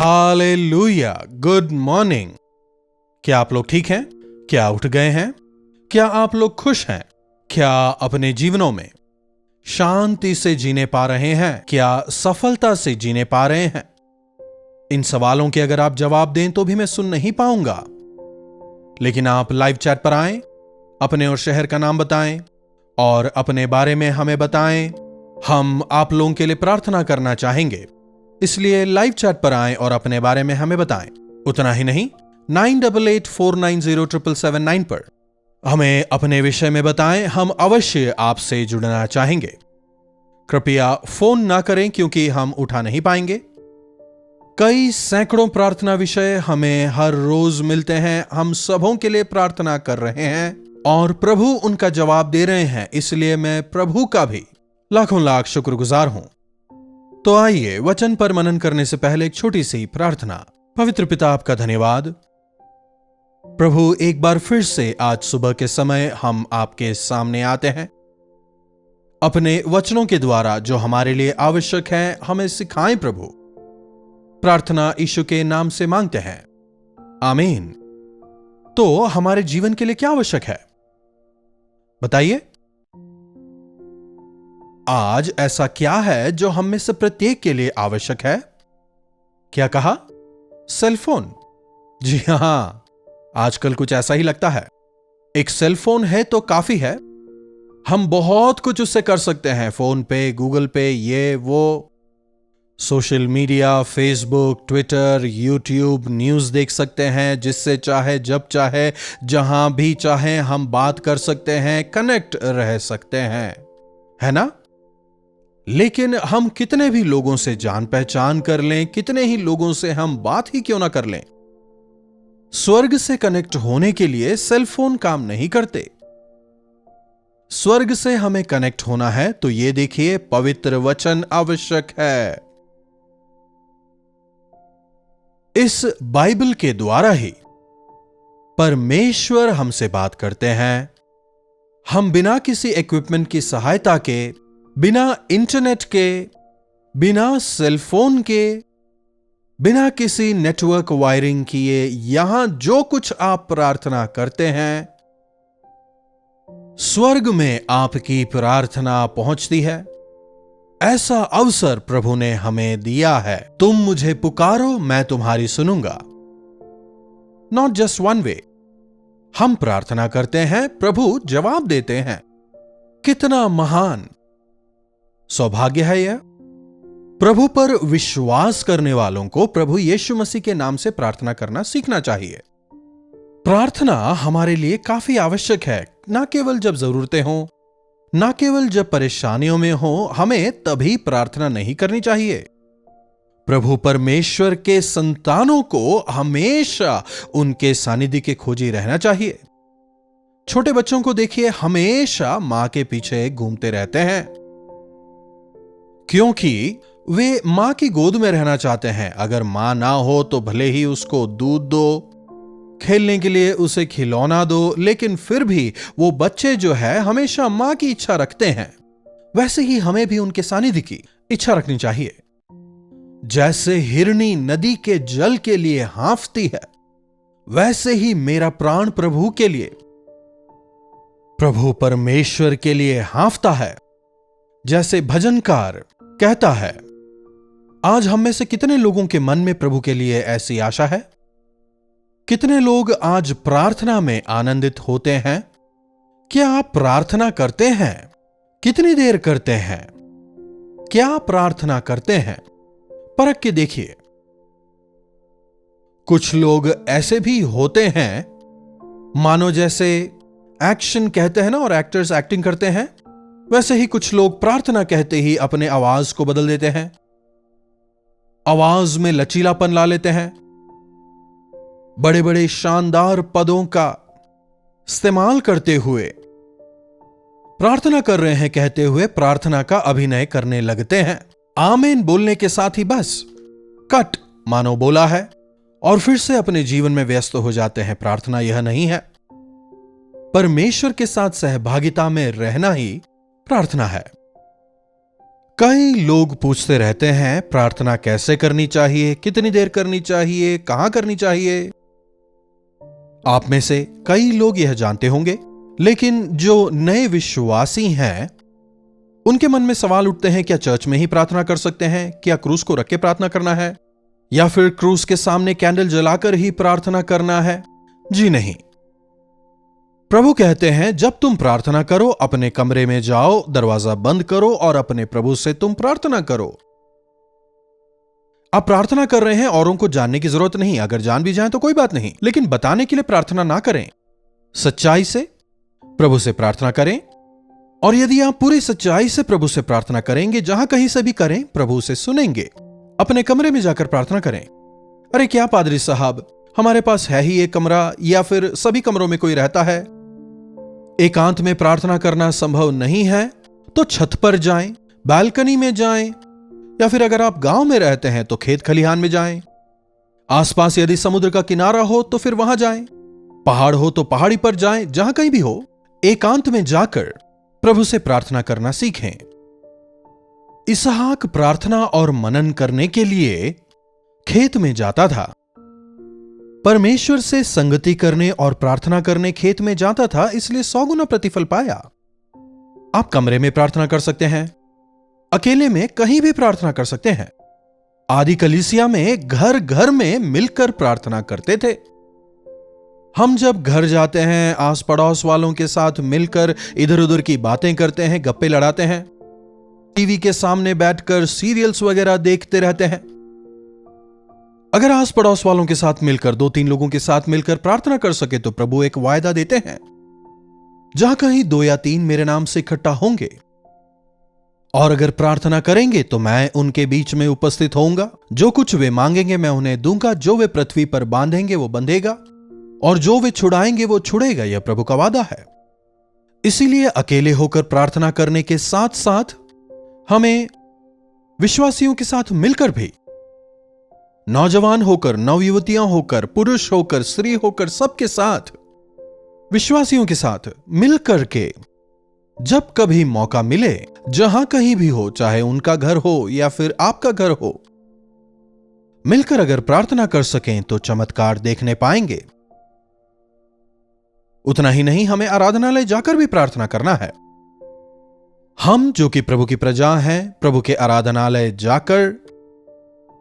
Hallelujah, good morning. क्या आप लोग ठीक हैं? क्या उठ गए हैं? क्या आप लोग खुश हैं? क्या अपने जीवनों में शांति से जीने पा रहे हैं? क्या सफलता से जीने पा रहे हैं? इन सवालों के अगर आप जवाब दें तो भी मैं सुन नहीं पाऊंगा, लेकिन आप लाइव चैट पर आएं, अपने और शहर का नाम बताएं और अपने बारे में हमें बताएं। हम आप लोगों के लिए प्रार्थना करना चाहेंगे, इसलिए लाइव चैट पर आएं और अपने बारे में हमें बताएं। उतना ही नहीं, 9884907779 पर हमें अपने विषय में बताएं। हम अवश्य आपसे जुड़ना चाहेंगे। कृपया फोन ना करें क्योंकि हम उठा नहीं पाएंगे। कई सैकड़ों प्रार्थना विषय हमें हर रोज मिलते हैं। हम सबों के लिए प्रार्थना कर रहे हैं और प्रभु उनका जवाब दे रहे हैं, इसलिए मैं प्रभु का भी लाखों लाख शुक्रगुजार हूं। तो आइए वचन पर मनन करने से पहले एक छोटी सी प्रार्थना। पवित्र पिता, आपका धन्यवाद प्रभु, एक बार फिर से आज सुबह के समय हम आपके सामने आते हैं। अपने वचनों के द्वारा जो हमारे लिए आवश्यक है हमें सिखाएं प्रभु। प्रार्थना यीशु के नाम से मांगते हैं, आमीन। तो हमारे जीवन के लिए क्या आवश्यक है बताइए। आज ऐसा क्या है जो हम में से प्रत्येक के लिए आवश्यक है? क्या कहा? सेलफोन। जी हां, आजकल कुछ ऐसा ही लगता है। एक सेलफोन है तो काफी है। हम बहुत कुछ उससे कर सकते हैं। फोन पे, गूगल पे, ये वो, social media, Facebook, Twitter, YouTube, news देख सकते हैं। जिससे चाहे, जब चाहे, जहां भी चाहे हम बात कर सकते हैं, कनेक्ट रह सकते हैं, है ना? लेकिन हम कितने भी लोगों से जान पहचान कर लें, कितने ही लोगों से हम बात ही क्यों ना कर लें, स्वर्ग से कनेक्ट होने के लिए सेलफोन काम नहीं करते। स्वर्ग से हमें कनेक्ट होना है तो ये देखिए, पवित्र वचन आवश्यक है। इस बाइबल के द्वारा ही परमेश्वर हमसे बात करते हैं। हम बिना किसी इक्विपमेंट की सहायता के, बिना इंटरनेट के, बिना सेलफोन के, बिना किसी नेटवर्क वायरिंग किए, यहां जो कुछ आप प्रार्थना करते हैं, स्वर्ग में आपकी प्रार्थना पहुंचती है। ऐसा अवसर प्रभु ने हमें दिया है। तुम मुझे पुकारो, मैं तुम्हारी सुनूंगा। Not just one way. हम प्रार्थना करते हैं, प्रभु जवाब देते हैं। कितना महान सौभाग्य है यह। प्रभु पर विश्वास करने वालों को प्रभु यीशु मसीह के नाम से प्रार्थना करना सीखना चाहिए। प्रार्थना हमारे लिए काफी आवश्यक है, ना केवल जब जरूरतें हों, ना केवल जब परेशानियों में हो, हमें तभी प्रार्थना नहीं करनी चाहिए। प्रभु परमेश्वर के संतानों को हमेशा उनके सानिध्य के खोजी रहना चाहिए। छोटे बच्चों को देखिए, हमेशा मां के पीछे घूमते रहते हैं क्योंकि वे मां की गोद में रहना चाहते हैं। अगर मां ना हो तो भले ही उसको दूध दो, खेलने के लिए उसे खिलौना दो, लेकिन फिर भी वो बच्चे जो है हमेशा मां की इच्छा रखते हैं। वैसे ही हमें भी उनके सानिध्य की इच्छा रखनी चाहिए। जैसे हिरनी नदी के जल के लिए हाँफती है, वैसे ही मेरा प्राण प्रभु के लिए, प्रभु परमेश्वर के लिए हाँफता है। जैसे भजनकार कहता है, आज हम में से कितने लोगों के मन में प्रभु के लिए ऐसी आशा है? कितने लोग आज प्रार्थना में आनंदित होते हैं? क्या आप प्रार्थना करते हैं? कितनी देर करते हैं? क्या प्रार्थना करते हैं? परख के देखिए। कुछ लोग ऐसे भी होते हैं मानो जैसे एक्शन कहते हैं ना, और एक्टर्स एक्टिंग करते हैं, वैसे ही कुछ लोग प्रार्थना कहते ही अपने आवाज को बदल देते हैं, आवाज में लचीलापन ला लेते हैं, बड़े बड़े शानदार पदों का इस्तेमाल करते हुए प्रार्थना कर रहे हैं कहते हुए प्रार्थना का अभिनय करने लगते हैं। आमीन बोलने के साथ ही बस कट मानो बोला है और फिर से अपने जीवन में व्यस्त हो जाते हैं। प्रार्थना यह नहीं है। परमेश्वर के साथ सहभागिता में रहना ही प्रार्थना है। कई लोग पूछते रहते हैं प्रार्थना कैसे करनी चाहिए, कितनी देर करनी चाहिए, कहां करनी चाहिए। आप में से कई लोग यह जानते होंगे, लेकिन जो नए विश्वासी हैं उनके मन में सवाल उठते हैं, क्या चर्च में ही प्रार्थना कर सकते हैं? क्या क्रूस को रख के प्रार्थना करना है, या फिर क्रूस के सामने कैंडल जलाकर ही प्रार्थना करना है? जी नहीं। प्रभु कहते हैं जब तुम प्रार्थना करो अपने कमरे में जाओ, दरवाजा बंद करो और अपने प्रभु से तुम प्रार्थना करो। आप प्रार्थना कर रहे हैं, औरों को जानने की जरूरत नहीं। अगर जान भी जाए तो कोई बात नहीं, लेकिन बताने के लिए प्रार्थना ना करें। सच्चाई से प्रभु से प्रार्थना करें, और यदि आप पूरी सच्चाई से प्रभु से प्रार्थना करेंगे, जहां कहीं से भी करें, प्रभु से सुनेंगे। अपने कमरे में जाकर प्रार्थना करें। अरे क्या पादरी साहब, हमारे पास है ही एक कमरा, या फिर सभी कमरों में कोई रहता है, एकांत में प्रार्थना करना संभव नहीं है तो छत पर जाएं, बालकनी में जाएं, या फिर अगर आप गांव में रहते हैं तो खेत खलिहान में जाएं। आसपास यदि समुद्र का किनारा हो तो फिर वहां जाएं, पहाड़ हो तो पहाड़ी पर जाएं, जहां कहीं भी हो, एकांत में जाकर प्रभु से प्रार्थना करना सीखें। इसहाक प्रार्थना और मनन करने के लिए खेत में जाता था। परमेश्वर से संगति करने और प्रार्थना करने खेत में जाता था, इसलिए 100 गुना प्रतिफल पाया। आप कमरे में प्रार्थना कर सकते हैं, अकेले में कहीं भी प्रार्थना कर सकते हैं। आदि कलीसिया में घर घर में मिलकर प्रार्थना करते थे। हम जब घर जाते हैं, आस पड़ोस वालों के साथ मिलकर इधर उधर की बातें करते हैं, गप्पे लड़ाते हैं, टीवी के सामने बैठकर सीरियल्स वगैरह देखते रहते हैं। अगर आस पड़ोस वालों के साथ मिलकर, 2-3 लोगों के साथ मिलकर प्रार्थना कर सके तो प्रभु एक वायदा देते हैं, जहां कहीं 2 या 3 मेरे नाम से इकट्ठा होंगे और अगर प्रार्थना करेंगे तो मैं उनके बीच में उपस्थित होऊंगा। जो कुछ वे मांगेंगे मैं उन्हें दूंगा, जो वे पृथ्वी पर बांधेंगे वो बंधेगा, और जो वे छुड़ाएंगे वो छुड़ेगा। यह प्रभु का वादा है। इसीलिए अकेले होकर प्रार्थना करने के साथ साथ हमें विश्वासियों के साथ मिलकर भी, नौजवान होकर, नवयुवतियां होकर, पुरुष होकर, स्त्री होकर, सबके साथ, विश्वासियों के साथ मिलकर के जब कभी मौका मिले, जहां कहीं भी हो, चाहे उनका घर हो या फिर आपका घर हो, मिलकर अगर प्रार्थना कर सकें तो चमत्कार देखने पाएंगे। उतना ही नहीं, हमें आराधनालय जाकर भी प्रार्थना करना है। हम जो कि प्रभु की प्रजा हैं, प्रभु के आराधनालय जाकर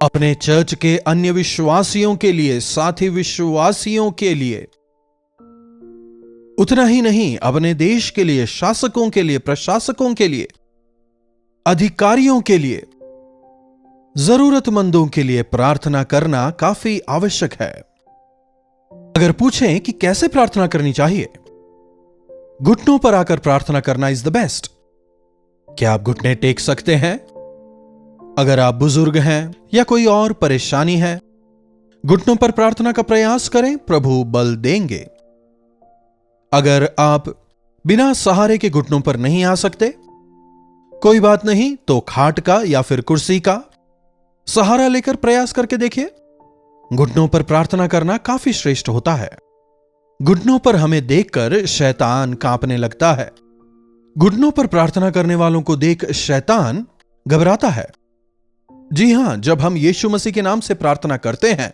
अपने चर्च के अन्य विश्वासियों के लिए, साथी विश्वासियों के लिए, उतना ही नहीं, अपने देश के लिए, शासकों के लिए, प्रशासकों के लिए, अधिकारियों के लिए, जरूरतमंदों के लिए प्रार्थना करना काफी आवश्यक है। अगर पूछें कि कैसे प्रार्थना करनी चाहिए, घुटनों पर आकर प्रार्थना करना इज द बेस्ट। क्या आप घुटने टेक सकते हैं? अगर आप बुजुर्ग हैं या कोई और परेशानी है, घुटनों पर प्रार्थना का प्रयास करें, प्रभु बल देंगे। अगर आप बिना सहारे के घुटनों पर नहीं आ सकते, कोई बात नहीं, तो खाट का या फिर कुर्सी का सहारा लेकर प्रयास करके देखिए। घुटनों पर प्रार्थना करना काफी श्रेष्ठ होता है। घुटनों पर हमें देखकर शैतान कांपने लगता है। घुटनों पर प्रार्थना करने वालों को देख शैतान घबराता है। जी हां, जब हम यीशु मसीह के नाम से प्रार्थना करते हैं,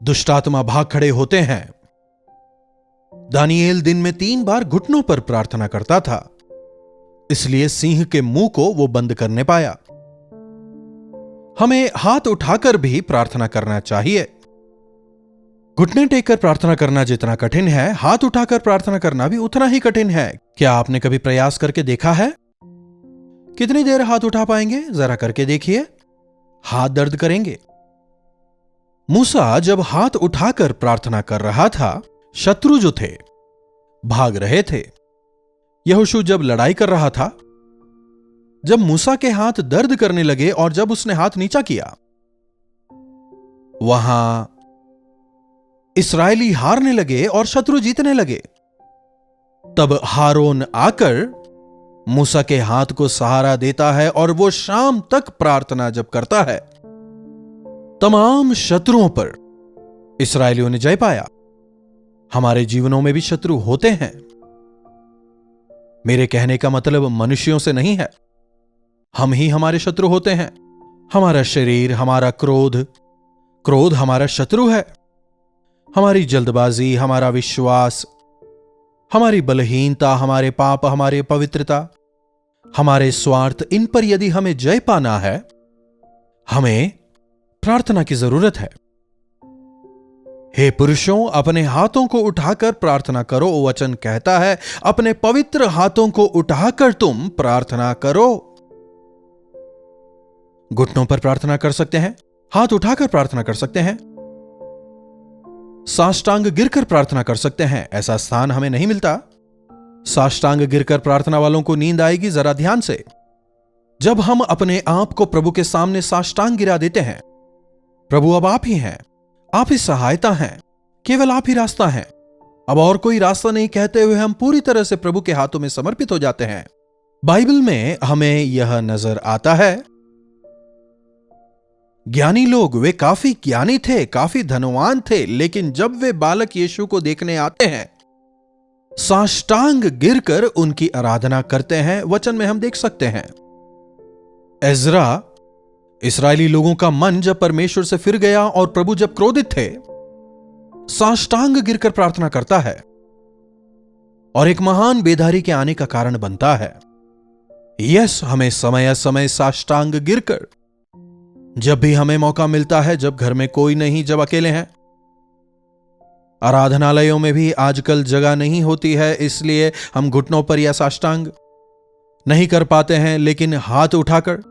दुष्टात्मा भाग खड़े होते हैं। दानिएल दिन में 3 बार घुटनों पर प्रार्थना करता था, इसलिए सिंह के मुंह को वो बंद करने पाया। हमें हाथ उठाकर भी प्रार्थना करना चाहिए। घुटने टेककर प्रार्थना करना जितना कठिन है, हाथ उठाकर प्रार्थना करना भी उतना ही कठिन है। क्या आपने कभी प्रयास करके देखा है? कितनी देर हाथ उठा पाएंगे? जरा करके देखिए, हाथ दर्द करेंगे। मूसा जब हाथ उठाकर प्रार्थना कर रहा था, शत्रु जो थे भाग रहे थे। यहोशू जब लड़ाई कर रहा था, जब मूसा के हाथ दर्द करने लगे और जब उसने हाथ नीचा किया, वहां इस्राएली हारने लगे और शत्रु जीतने लगे। तब हारून आकर मूसा के हाथ को सहारा देता है और वो शाम तक प्रार्थना जब करता है, तमाम शत्रुओं पर इस्राएलियों ने जय पाया। हमारे जीवनों में भी शत्रु होते हैं। मेरे कहने का मतलब मनुष्यों से नहीं है। हम ही हमारे शत्रु होते हैं। हमारा शरीर, हमारा क्रोध हमारा शत्रु है। हमारी जल्दबाजी, हमारा विश्वास, हमारी बलहीनता, हमारे पाप, हमारी पवित्रता, हमारे स्वार्थ, इन पर यदि हमें जय पाना है, हमें प्रार्थना की जरूरत है। हे पुरुषों, अपने हाथों को उठाकर प्रार्थना करो। वचन कहता है, अपने पवित्र हाथों को उठाकर तुम प्रार्थना करो। घुटनों पर प्रार्थना कर सकते हैं, हाथ उठाकर प्रार्थना कर सकते हैं, साष्टांग गिरकर प्रार्थना कर सकते हैं। ऐसा स्थान हमें नहीं मिलता। साष्टांग गिरकर प्रार्थना वालों को नींद आएगी। जरा ध्यान से, जब हम अपने आप को प्रभु के सामने साष्टांग गिरा देते हैं, प्रभु अब आप ही हैं, आप ही सहायता हैं, केवल आप ही रास्ता हैं, अब और कोई रास्ता नहीं कहते हुए हम पूरी तरह से प्रभु के हाथों में समर्पित हो जाते हैं। बाइबल में हमें यह नजर आता है, ज्ञानी लोग, वे काफी ज्ञानी थे, काफी धनवान थे, लेकिन जब वे बालक यीशु को देखने आते हैं, साष्टांग गिरकर उनकी आराधना करते हैं। वचन में हम देख सकते हैं, एजरा, इस्राएली लोगों का मन जब परमेश्वर से फिर गया और प्रभु जब क्रोधित थे, साष्टांग गिरकर प्रार्थना करता है और एक महान बेदारी के आने का कारण बनता है। यस, हमें समय समय साष्टांग गिरकर, जब भी हमें मौका मिलता है, जब घर में कोई नहीं, जब अकेले हैं, आराधनालयों में भी आजकल जगह नहीं होती है, इसलिए हम घुटनों पर या साष्टांग नहीं कर पाते हैं, लेकिन हाथ उठाकर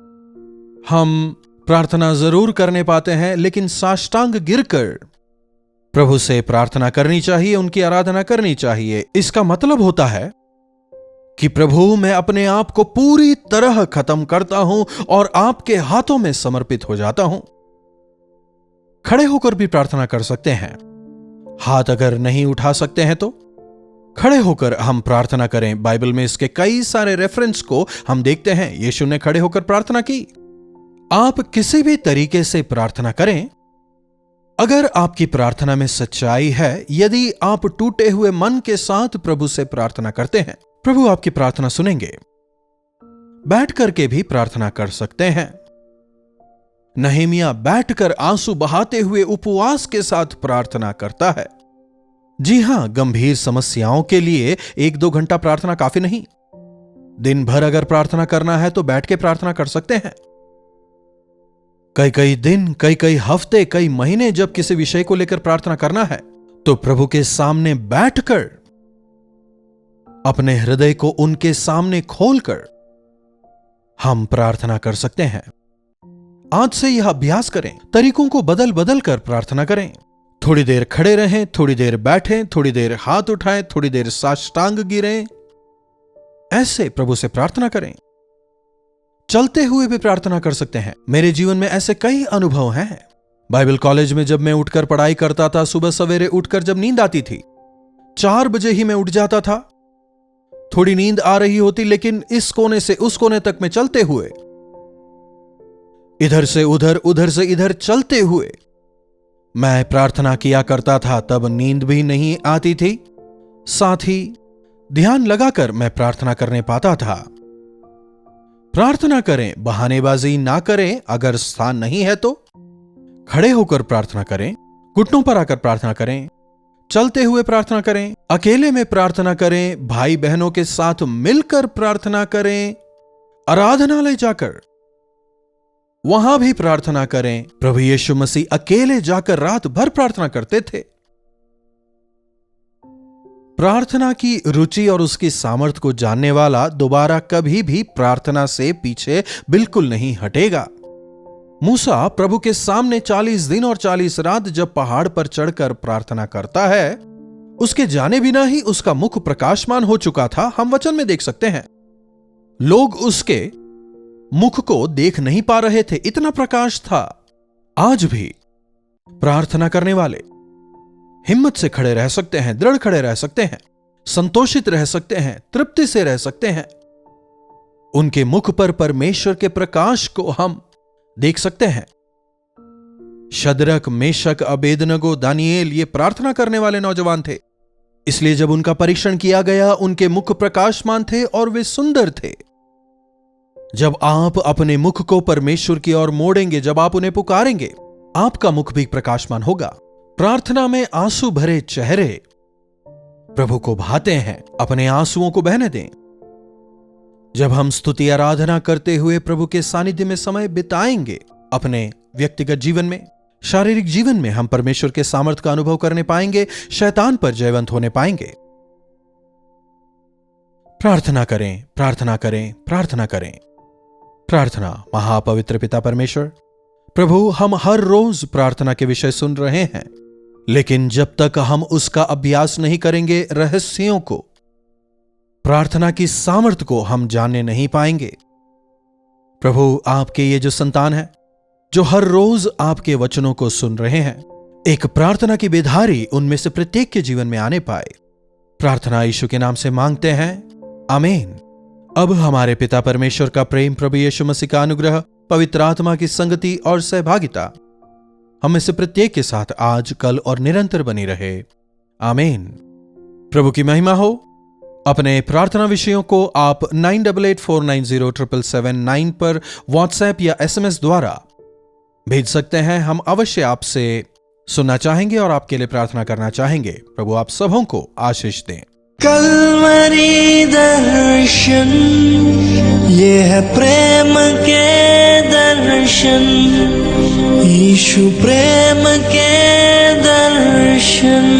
हम प्रार्थना जरूर करने पाते हैं। लेकिन साष्टांग गिरकर प्रभु से प्रार्थना करनी चाहिए, उनकी आराधना करनी चाहिए। इसका मतलब होता है कि प्रभु, मैं अपने आप को पूरी तरह खत्म करता हूं और आपके हाथों में समर्पित हो जाता हूं। खड़े होकर भी प्रार्थना कर सकते हैं। हाथ अगर नहीं उठा सकते हैं तो खड़े होकर हम प्रार्थना करें। बाइबल में इसके कई सारे रेफरेंस को हम देखते हैं। यीशु ने खड़े होकर प्रार्थना की। आप किसी भी तरीके से प्रार्थना करें, अगर आपकी प्रार्थना में सच्चाई है, यदि आप टूटे हुए मन के साथ प्रभु से प्रार्थना करते हैं, प्रभु आपकी प्रार्थना सुनेंगे। बैठ करके भी प्रार्थना कर सकते हैं। नहमीया बैठकर आंसू बहाते हुए उपवास के साथ प्रार्थना करता है। जी हां, गंभीर समस्याओं के लिए 1-2 घंटा प्रार्थना काफी नहीं। दिन भर अगर प्रार्थना करना है तो बैठ के प्रार्थना कर सकते हैं। कई दिन, कई हफ्ते, कई महीने जब किसी विषय को लेकर प्रार्थना करना है, तो प्रभु के सामने बैठकर अपने हृदय को उनके सामने खोलकर हम प्रार्थना कर सकते हैं। आज से यह अभ्यास करें, तरीकों को बदल बदल कर प्रार्थना करें। थोड़ी देर खड़े रहें, थोड़ी देर बैठें, थोड़ी देर हाथ उठाएं, थोड़ी देर साष्टांग गिरें। ऐसे प्रभु से प्रार्थना करें। चलते हुए भी प्रार्थना कर सकते हैं। मेरे जीवन में ऐसे कई अनुभव हैं। बाइबल कॉलेज में जब मैं उठकर पढ़ाई करता था, सुबह सवेरे उठकर जब नींद आती थी, 4 बजे ही मैं उठ जाता था। थोड़ी नींद आ रही होती, लेकिन इस कोने से उस कोने तक में चलते हुए, इधर से उधर, उधर से इधर चलते हुए मैं प्रार्थना किया करता था। तब नींद भी नहीं आती थी, साथ ही ध्यान लगाकर मैं प्रार्थना करने पाता था। प्रार्थना करें, बहानेबाजी ना करें। अगर स्थान नहीं है तो खड़े होकर प्रार्थना करें, घुटनों पर आकर प्रार्थना करें, चलते हुए प्रार्थना करें, अकेले में प्रार्थना करें, भाई बहनों के साथ मिलकर प्रार्थना करें, आराधनालय जाकर वहां भी प्रार्थना करें। प्रभु यीशु मसीह अकेले जाकर रात भर प्रार्थना करते थे। प्रार्थना की रुचि और उसकी सामर्थ्य को जानने वाला दोबारा कभी भी प्रार्थना से पीछे बिल्कुल नहीं हटेगा। मूसा प्रभु के सामने 40 दिन और 40 रात जब पहाड़ पर चढ़कर प्रार्थना करता है, उसके जाने बिना ही उसका मुख प्रकाशमान हो चुका था। हम वचन में देख सकते हैं, लोग उसके मुख को देख नहीं पा रहे थे, इतना प्रकाश था। आज भी प्रार्थना करने वाले हिम्मत से खड़े रह सकते हैं, दृढ़ खड़े रह सकते हैं, संतोषित रह सकते हैं, तृप्ति से रह सकते हैं। उनके मुख पर परमेश्वर के प्रकाश को हम देख सकते हैं। शद्रक, मेशक, अबेदनगो, दानियेल ये प्रार्थना करने वाले नौजवान थे। इसलिए जब उनका परीक्षण किया गया, उनके मुख प्रकाशमान थे और वे सुंदर थे। जब आप अपने मुख को परमेश्वर की ओर मोड़ेंगे, जब आप उन्हें पुकारेंगे, आपका मुख भी प्रकाशमान होगा। प्रार्थना में आंसू भरे चेहरे प्रभु को भाते हैं। अपने आंसुओं को बहने दें। जब हम स्तुति आराधना करते हुए प्रभु के सानिध्य में समय बिताएंगे, अपने व्यक्तिगत जीवन में, शारीरिक जीवन में हम परमेश्वर के सामर्थ्य का अनुभव करने पाएंगे, शैतान पर जयवंत होने पाएंगे। प्रार्थना करें, प्रार्थना करें, प्रार्थना करें। प्रार्थना। महापवित्र पिता परमेश्वर, प्रभु, हम हर रोज प्रार्थना के विषय सुन रहे हैं, लेकिन जब तक हम उसका अभ्यास नहीं करेंगे, रहस्यों को, प्रार्थना की सामर्थ्य को हम जानने नहीं पाएंगे। प्रभु, आपके ये जो संतान है, जो हर रोज आपके वचनों को सुन रहे हैं, एक प्रार्थना की बेधारी उनमें से प्रत्येक के जीवन में आने पाए। प्रार्थना यीशु के नाम से मांगते हैं, आमीन। अब हमारे पिता परमेश्वर का प्रेम, प्रभु यीशु मसीह का अनुग्रह, पवित्र आत्मा की संगति और सहभागिता हम में से प्रत्येक के साथ आज, कल और निरंतर बनी रहे। आमीन। प्रभु की महिमा हो। अपने प्रार्थना विषयों को आप 9884907779 पर व्हाट्सएप या SMS द्वारा भेज सकते हैं। हम अवश्य आपसे सुनना चाहेंगे और आपके लिए प्रार्थना करना चाहेंगे। प्रभु आप सबों को आशीष दें। कल्वरी दर्शन, ये है प्रेम के दर्शन, यीशु प्रेम के दर्शन।